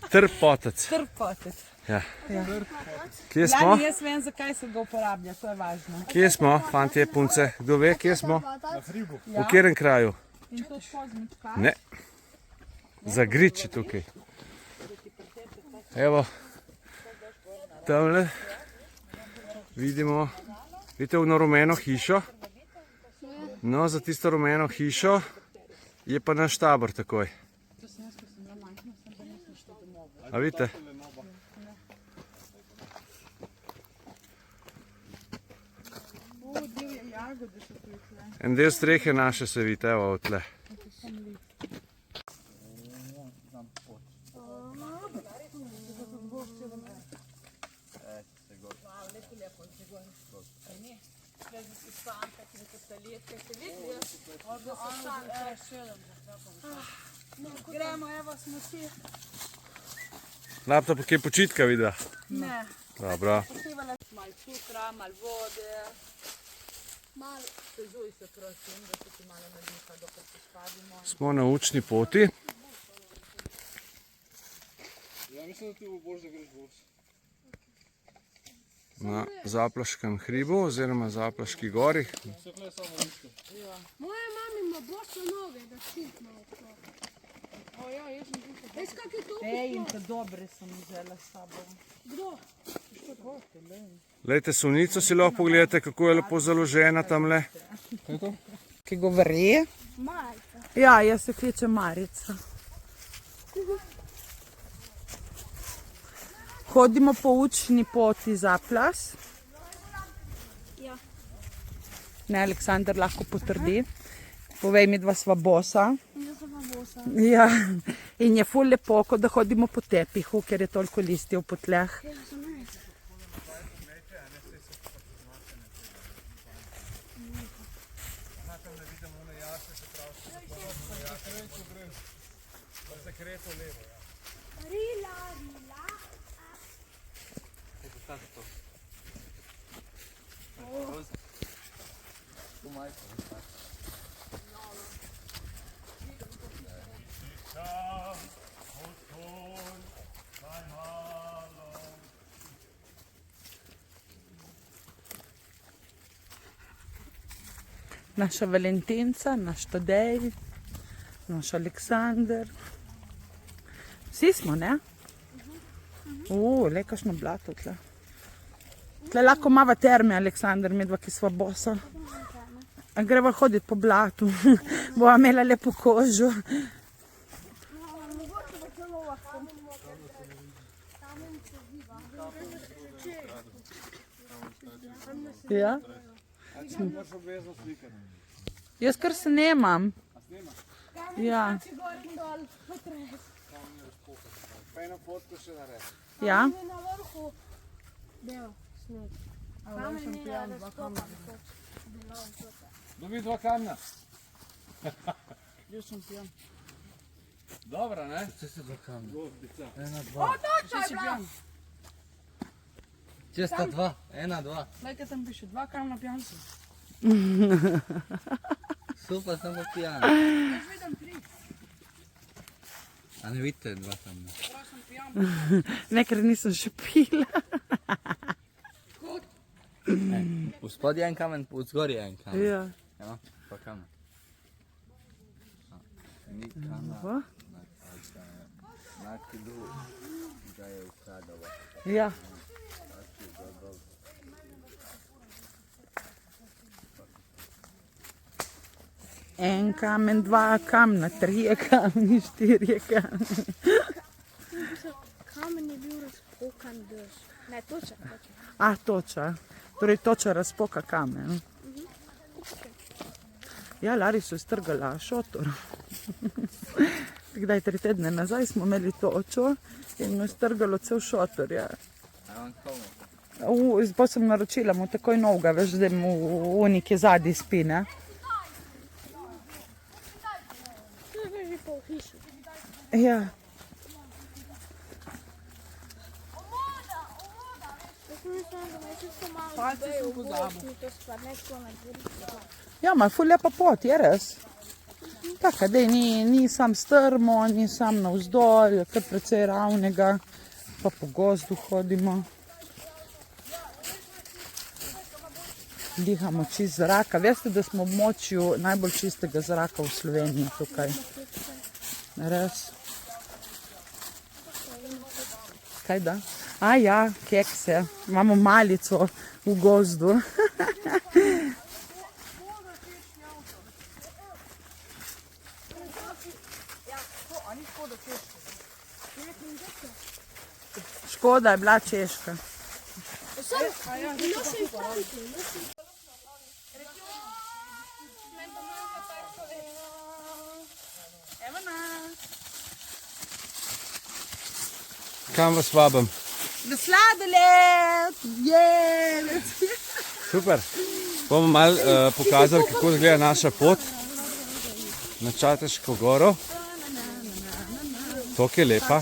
Trpotec. Trpotec. Ja. Kje smo? Lani jaz vem, zakaj se ga uporablja, to je važno. Kje smo, fantje, punce? Kdo ve, kje smo? Na hribu. V katerem kraju? In to pozmet kaj? Ne. Zagrič je tukaj. Evo, tamle vidimo, vidite ono rumeno hišo? No, za tisto rumeno hišo je pa naš tabor takoj. A vidite? En del strehe naše se vidi, evo, tle. Gremo, evo smo si. Lapta pa kaj počitka videla? Ne. Dobro. Malo cukra, malo vode. Sezuj se prosim, da se ti malo nadiha, dokaj se spadimo. Smo na učni poti. Ja, mislim, da ti bo boš, da greš boš. Na Zaplaškem hribu oziroma Zaplaški gori. Vse tle samo liško. Moja mama ima boso noge, da šitno okolo. Veš kak je to? Ej, in te dobre sem vzela s sabo. Kdo? Lejte, sunico si lahko pogledate, kako je lepo založena tamle. Kaj je to? Kaj govori? Majka. Ja, jaz se kličem Marica. Hodimo po učni poti Zaplas. Ja. Ne, Aleksandar lahko potrdi. Povej mi, dva sva bosa. Jaz sem pa bosa. Ja, in je ful lepo, kot da hodimo po tepihu, ker je toliko listjev po tleh. Jaz sem res. Rila, rila. Naša Valentinca, naš Tadej, naš Aleksandar. Vsi smo, ne? Le kakšno blato tle. Tle lahko mava terme, Aleksandar, medva, ki sva bosa. A greva hoditi po blatu, bova imela lepo kožo. Mogoče bo celo lahko. Ja? Moraš obvezno slikati. Jaz kar snemam. Ja. Dol, potres. Pa eno fotko še naredi. Ja? Je na vrhu. Bel sneg. Kamen je razkopan. Dobi dva kamna. Jaz sem pijan. Dobra, ne? Če se dva kamna. Gostica. Ena, dva. Če sta dva, ena, dva. Nekaj tam piše, 2 kamna pijanca. Super, sem pa pijan. Jaz vidim 3. A ne vidite dva kamna? Prav sem pijan. Ne, ker nisem še pila. Vspod je en kamen, vzgor je en kamen. Ja. Ja, pa kamen. Ni kamna, Ovo? neki drug, da je ukradala. Ja. En kamen, 2 kamna, 3 kamni, 4 kamni. Kamen je bil razpokan dež. Ne, toča. A, toča. Torej toča razpoka kamen. Ja, Lari so iztrgala šotor. Kdaj 3 tedne nazaj smo imeli točo in mu je strgalo cel šotor. Ja. A on komu? Zdaj sem naročila mu takoj novega, veš, zdaj mu uniki zadnji spi, ne? To je že pol hiše. Ja. Jaz mislim, da me čisto malo Palce sem bejo v pozabil. gostni, to stvar, ne to na dvorišče. Ja, ma ful lepa pot, je res. Taka, da ni sam strmo, ni sam navzdol, je kar precej ravnega, pa po gozdu hodimo. Dihamo čist zraka. Veste, da smo v območju najbolj čistega zraka v Sloveniji tukaj. Res. Kaj da? A ja, kekse. Imamo malico v gozdu. Škoda je bila Češka. Kam vas vabim? Na sladoled! Super. Bomo malo pokazali, kako izgleda naša pot na Čateško goro. Toliko je lepa.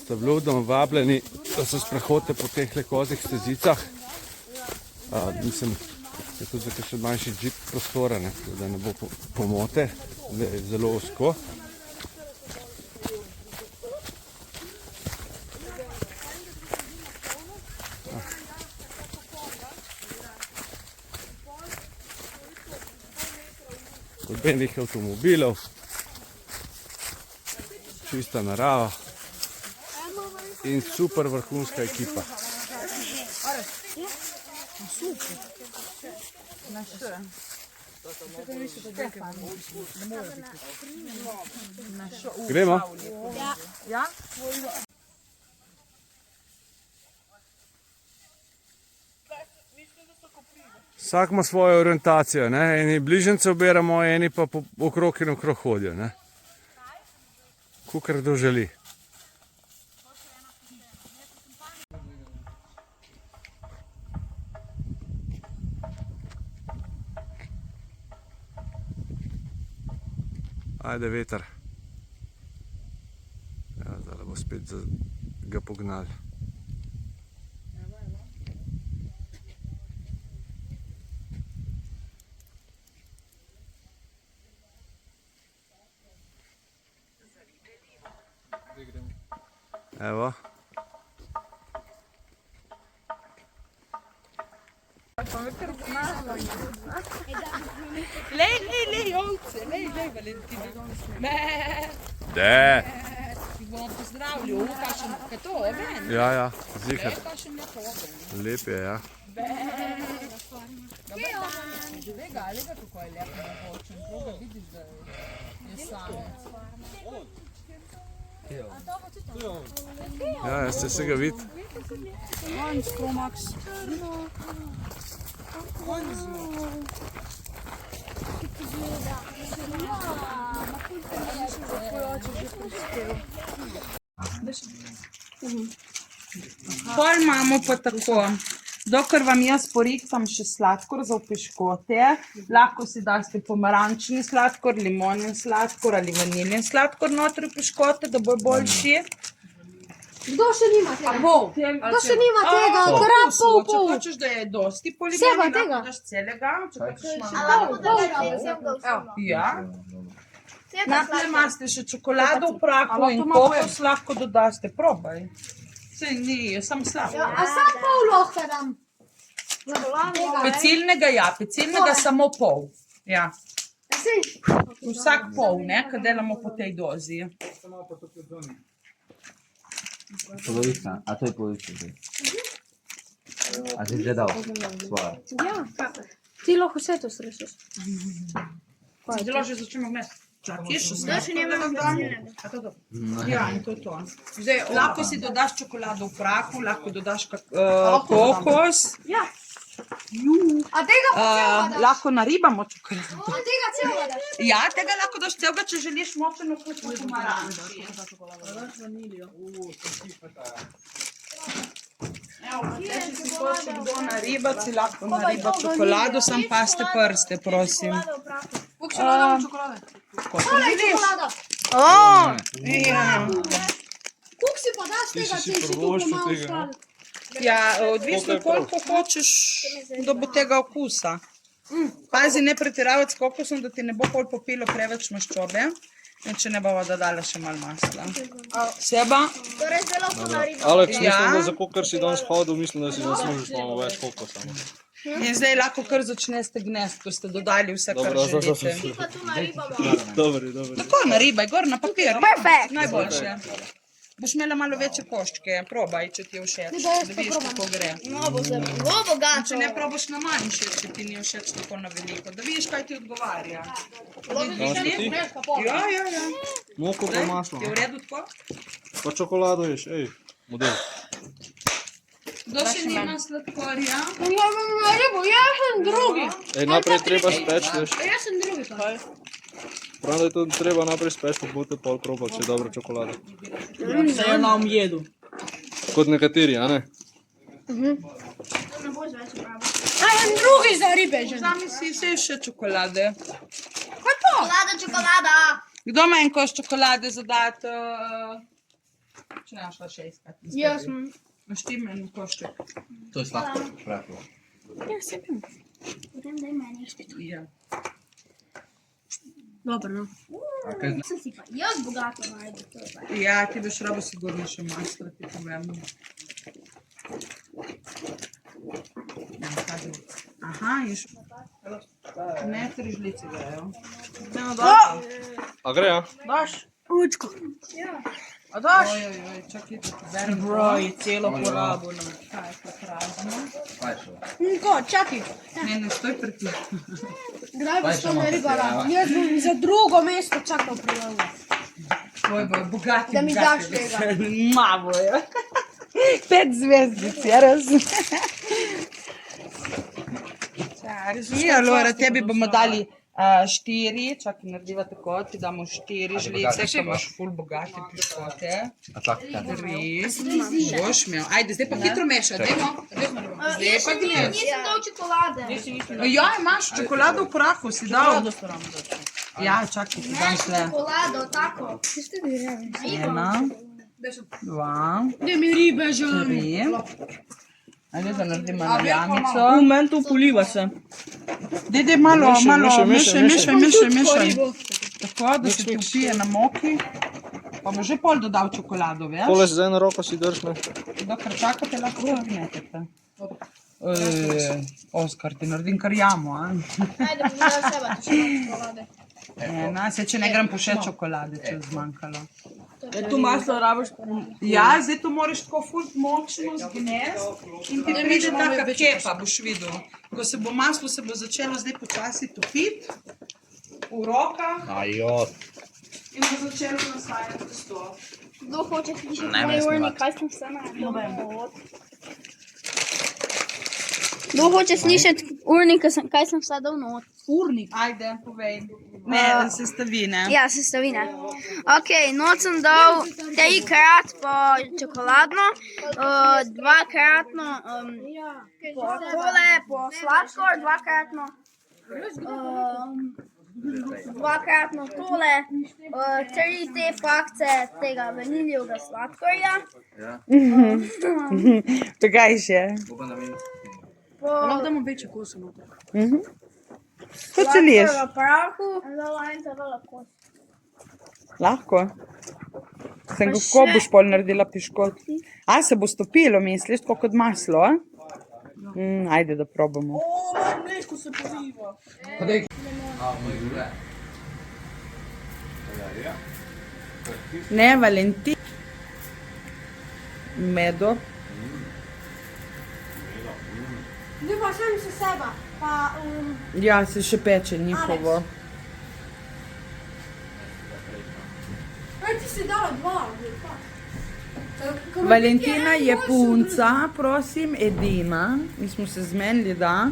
Ste vljudno vabljeni, da se sprehodite po teh kozjih stezicah. Mislim, je tudi za kakšen manjši džip prostora, ne, da ne bo pomote, da je zelo ozko. Nobenih avtomobilov, čista narava in super vrhunska ekipa. Gremo? Ja? Vsak ima svojo orientacijo, ne? Eni bližnjice ubiramo, eni pa okrog in okrog hodijo, ne? Kakor kdo želi. Ajde veter. Ja, zdaj bo spet ga pognali. Evo. Lej, ovce, lej, Valentina. De. Ti bomo pozdravljali, kaj to, ven? Ja, zihar. Kakšen lepo oven. Lep je, ja. Lega, kako je lepo nahočen. Boga vidiš, da je samec. Ja, jaz se vsega vidi. Pol imamo pa tako, dokler vam jaz porihtam še sladkor za v piškote, lahko si daste pomarančni sladkor, limonen sladkor ali vaniljen sladkor notri v piškote, da bo boljši. Kdo še nima tega? Kdo še nima tega? Če hočeš, da je dosti polimoni, lahko daš celega, če hočeš malo. Ja. Naprej imate še čokolado v prahu in kokos lahko dodaste, probaj. Sej ni, je sam slab. A sam pol lahko dam. Pecilnega, ja, pecilnega samo pol. Ja. Vsak pol, ne, kad delamo po tej dozi. Polovica, a to je polovica zdaj. A si že dal svoje? Ja, ti lahko vse to stresiš. Zdaj že začnemo gmeti. Čakaj, še nemam Ja, in to je to. Zdaj, lahko si dodaš čokolado v prahu, lahko dodaš kokos. Ja. A tega pa celega daš? Lahko naribamo čokolado. A tega celega daš? Ja, tega lahko daš celega, če želiš močen okus po pomaranči. Evo, če si hoče kdo naribati, si lahko nariba čokolado, sam paste prste, prosim. Koliko še dodamo čokolade? Koliko vidiš? Koliko si pa daš tega, če si to pomalo škali? Ja, odvisno koliko hočeš, da bo tega okusa. Pazi, ne pretiravati s kokosom, da ti ne bo pol popilo preveč maščobe. In če ne bova dodala še malo masla. Seba? Torej zelo puno riba. Aleks, Ja. mislim, da za kar si danes hodil, mislim, da si zaslužiš malo več kokosa. In zdaj lahko kar začneste gnesti, ko ste dodali vse, kar želite. Pa tu na riba bo. Dobri. Tako naribaj, gor na papir. Perfekt. Najboljše. Boš imela malo večje koščke, probaj, če ti je všeč, da vidiš, kako gre. No, bo zelo bogato. Če ne probaš na manjše, če ti ni všeč tako na veliko, da vidiš, kaj ti odgovarja. Ja. Moko pa maslo. Je v redu tako? Pa čokolado ješ, ej, model. Kdo še nima sladkorja? Ja bom na ribo, jaz sem drugi. Ej, naprej treba speči, veš. Jaz sem drugi. Pravno, da je to treba naprej speči, pa boste pol probali, če je dobra čokolada. Se je na omjedu. Kot nekateri, a ne? Jaz sem drugi za ribe že. Vzami si vse še čokolade. Čokolada. Kdo ima en koš čokolade za dati? Če ne šla še iskati. Jaz sem. Imaš ti en košček? To je sladko, šprahlo. Potem daj meni spet. Ja. Dobro, no. A kaj Sem si pa jaz bogato najdu. To je pa. Ja, ti boš rabo sigurno še maslo, ti povem. Ja, kaže. Aha, ješ. Ne, 3 žlice grejo. A gre, ja? Daš? Učko. A daš? Ojoj, čakaj, da ti berem. Bro, je celo porabo. No. Kaj je to prazno? je šlo? Ko, čakaj. Ne, stoj pri ti. Kdaj boš to naribala? Jaz bom za drugo mesto čakal prijavno. Tvoj bo bogati. Da mi daš tega. Mavo je. 5 zvezdic, ja razumem. Ja, Lora, tebi bomo dali 4, čakaj, narediva tako, ti damo 4 žlice, ker imaš ful bogate piškote. A čakaj, 3, boš imel. Ajde, zdaj pa hitro mešaj, dajmo. Zdaj pa gneš. Nisem dal čokolade. Ja, imaš čokolado v prahu, si dal. Ja, čakaj, ti dam tle. Čokolado, tako. 1, 2, Da mi ribe že. 3. Ajde, da naredim malo jamico. Moment upoliva se. Dede malo, mešaj. Ribo. Tako, da se ti vpije na moki. Pa bo že pol dodal čokolado, veš? Tole z eno roko si drž, ne? Dokler čakate, lahko odmetete. Oskar, ti naredim kar jamo, a? Ajde, bom dal seba, tu še imam čokolade. Če ne grem po še čokolade, če je zmanjkalo. Tu maslo rabiš. Ja, zdaj to moraš tako ful močno zgnesti in ti pride taka kepa, boš videl. Ko se bo maslo se bo začelo zdaj počasi topiti v rokah Ajo. in bo začelo nastajati testo. Kdo hoče slišati Ne, moj ne urnik, snimati. kaj sem vse naredil? Kdo hoče slišati urnik, kaj sem vse dal not? Urnik. Ajde, povej. Ne, sestavine. Ja, sestavine. Ok, not sem dal 3-krat po čokoladno, 2-kratno po tole, po sladkor, 2-kratno, 2-kratno tole, 3 te fakce tega vaniljevega sladkorja. Čakaj še. Lahko damo večje kose noter. Kot želiš. Sladkorja prahu. Lahko. Sem kako boš pol naredila piškot? A, se bo stopilo, misliš, tako kot maslo, a? Ajde, da probamo. Mlečko se poziva. Ne, Valentin. Medo. Ne pa sem se seba, pa Ja, se še peče njihovo. kaj ti si dala 2? Valentina je punca, prosim, edina. Mi smo se zmenili, da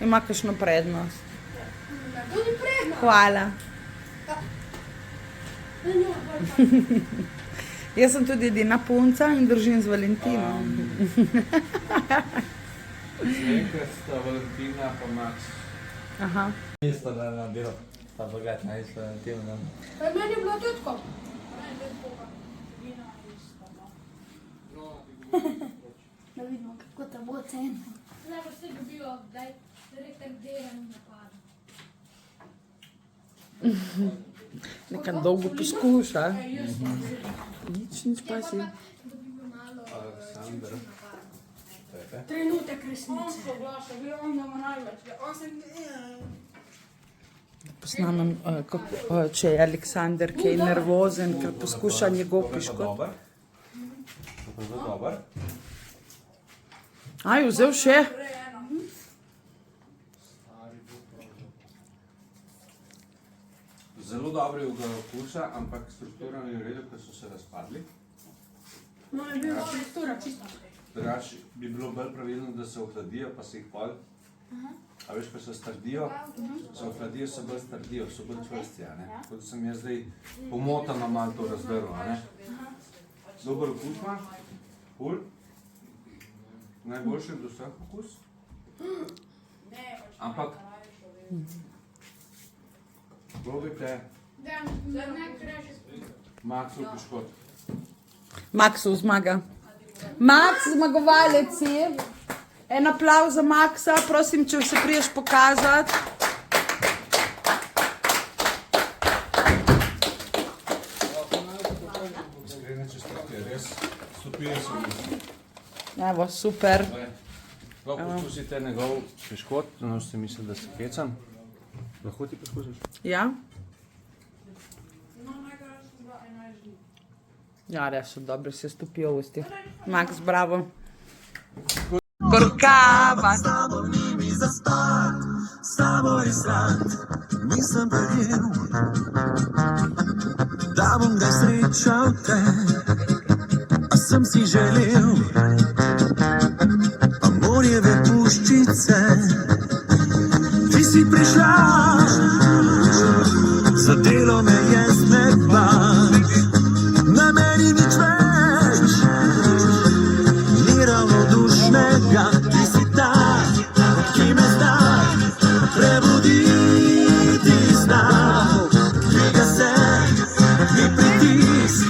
ima kakšno prednost. Tudi predno. Hvala. Jaz sem tudi edina punca in držim z Valentinom. Nekaj sta Valentina pa Max. Aha. Isto da nam bilo, pa bogat na isto Valentino. Meni je bilo tudi tako. Da vidimo, kako te bo cena. Ne, bo se dobijo, daj. Nekaj dolgo poskuša. Nič pa si. Aleksandr. Trenutek resnice. Posnamem, če je Aleksander kaj nervozen, ker poskuša njegov piškot. Dober. To je zelo dober. Aj, vzel še? Zelo dobro je okusa, ampak struktura ni v redu, ker so se razpadli. No, je bila struktura čisto. Drugače bi bilo bolj pravilno, da se ohladijo, pa se jih pol. A veš, ko se strdijo, se ohladijo, se bolj strdijo, so bolj čvrsti, a ne? Tako da sem jaz zdaj pomotano malo to razdrl, a ne? Dober okus ima, ful. Najboljši od vseh okus. Ampak probajte Maxov piškot. Maksov zmaga. Maks, zmagovalec je. En aplavz za Maksa, prosim, če se priješ pokazati. Iskrene čestitke, res stopili so mi. Evo, super. Poskusite njegov piškot, no ste mislili, da se hecam. Lahko ti poskusiš? Ja? Ja, res so dobri, se stopijo v usti. Maks, bravo. Korkava. S tabo ni mi zaspat, s tabo je srad, nisem verjel, da bom kdaj srečal te, a sem si želel, a morjeve puščice, ti si prišla, zadelo me je z neba, na meni nič več, ni ravnodušnega, ti si ta, ki me zna prebuditi zna, dviga se mi pritisk,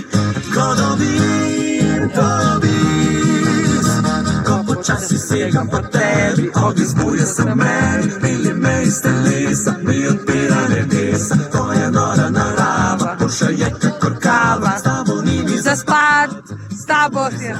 ko dobim to obisk, ko počasi segam po tebi, ogenj zbuje se v meni, pili me iz telesa, mi odpira nebesa, to je nora narava, boljša je kakor kava, s tabo ni mi Zaspat, s tabo je.